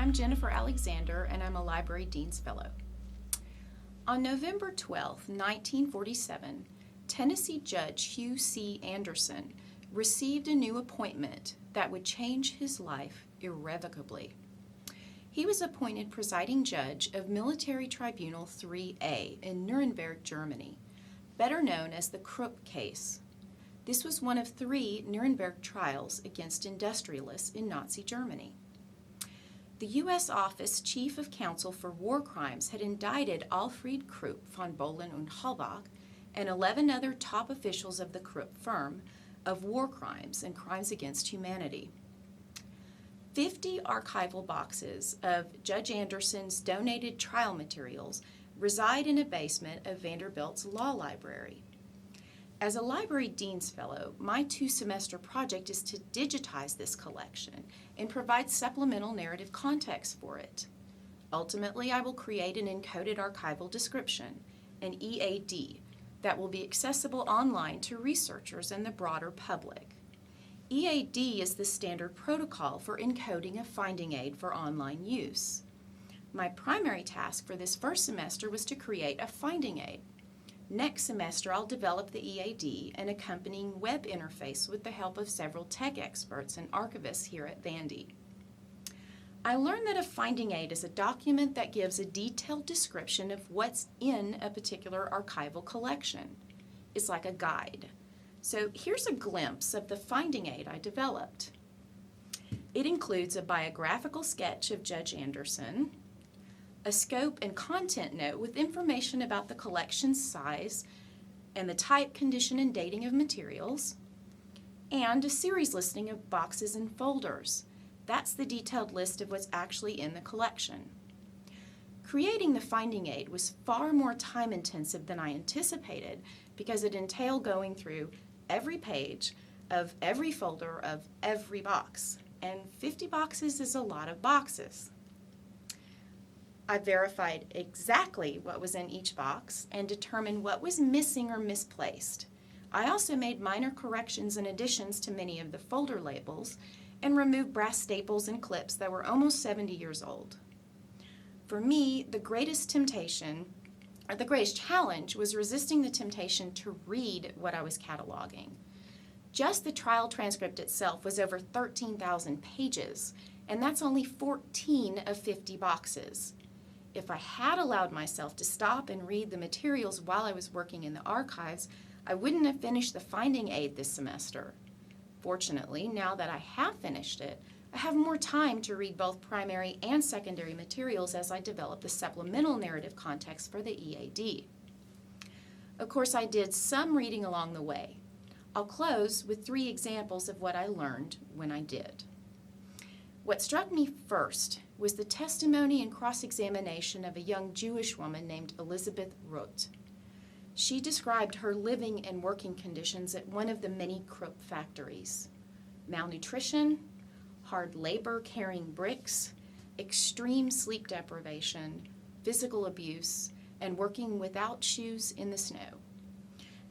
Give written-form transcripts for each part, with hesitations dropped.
I'm Jennifer Alexander, and I'm a Library Dean's Fellow. On November 12, 1947, Tennessee Judge Hugh C. Anderson received a new appointment that would change his life irrevocably. He was appointed presiding judge of Military Tribunal 3A in Nürnberg, Germany, better known as the Krupp case. This was one of 3 Nuremberg trials against industrialists in Nazi Germany. The U.S. Office Chief of Counsel for War Crimes had indicted Alfried Krupp von Bohlen und Halbach and 11 other top officials of the Krupp firm of war crimes and crimes against humanity. 50 archival boxes of Judge Anderson's donated trial materials reside in a basement of Vanderbilt's law library. As a Library Dean's Fellow, my 2-semester project is to digitize this collection and provide supplemental narrative context for it. Ultimately, I will create an encoded archival description, an EAD, that will be accessible online to researchers and the broader public. EAD is the standard protocol for encoding a finding aid for online use. My primary task for this first semester was to create a finding aid. Next semester, I'll develop the EAD and accompanying web interface with the help of several tech experts and archivists here at Vandy. I learned that a finding aid is a document that gives a detailed description of what's in a particular archival collection. It's like a guide. So here's a glimpse of the finding aid I developed. It includes a biographical sketch of Judge Anderson, a scope and content note with information about the collection's size and the type, condition, and dating of materials, and a series listing of boxes and folders. That's the detailed list of what's actually in the collection. Creating the finding aid was far more time-intensive than I anticipated because it entailed going through every page of every folder of every box, and 50 boxes is a lot of boxes. I verified exactly what was in each box and determined what was missing or misplaced. I also made minor corrections and additions to many of the folder labels and removed brass staples and clips that were almost 70 years old. For me, the greatest challenge was resisting the temptation to read what I was cataloging. Just the trial transcript itself was over 13,000 pages, and that's only 14 of 50 boxes. If I had allowed myself to stop and read the materials while I was working in the archives, I wouldn't have finished the finding aid this semester. Fortunately, now that I have finished it, I have more time to read both primary and secondary materials as I develop the supplemental narrative context for the EAD. Of course, I did some reading along the way. I'll close with 3 examples of what I learned when I did. What struck me first was the testimony and cross-examination of a young Jewish woman named Elizabeth Roth. She described her living and working conditions at one of the many Krupp factories. Malnutrition, hard labor carrying bricks, extreme sleep deprivation, physical abuse, and working without shoes in the snow.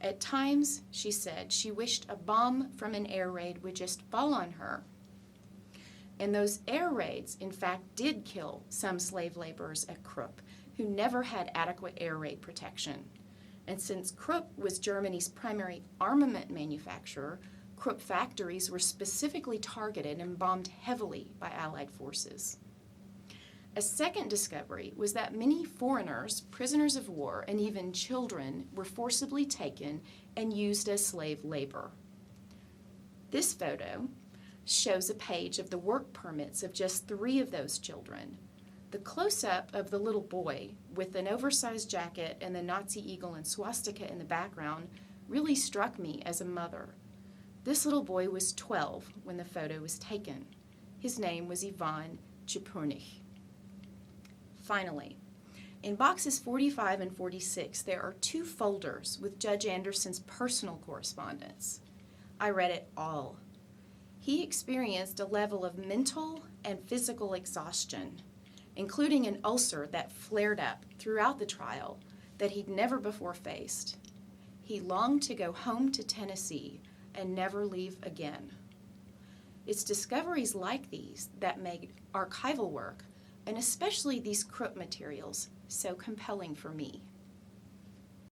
At times, she said, she wished a bomb from an air raid would just fall on her. And those air raids, in fact, did kill some slave laborers at Krupp who never had adequate air raid protection. And since Krupp was Germany's primary armament manufacturer, Krupp factories were specifically targeted and bombed heavily by Allied forces. A second discovery was that many foreigners, prisoners of war, and even children were forcibly taken and used as slave labor. This photo shows a page of the work permits of just 3 of those children. The close-up of the little boy with an oversized jacket and the Nazi eagle and swastika in the background really struck me as a mother. This little boy was 12 when the photo was taken. His name was Ivan Chipurnich. Finally, in boxes 45 and 46, there are 2 folders with Judge Anderson's personal correspondence. I read it all. He experienced a level of mental and physical exhaustion, including an ulcer that flared up throughout the trial that he'd never before faced. He longed to go home to Tennessee and never leave again. It's discoveries like these that make archival work and especially these Krupp materials, so compelling for me.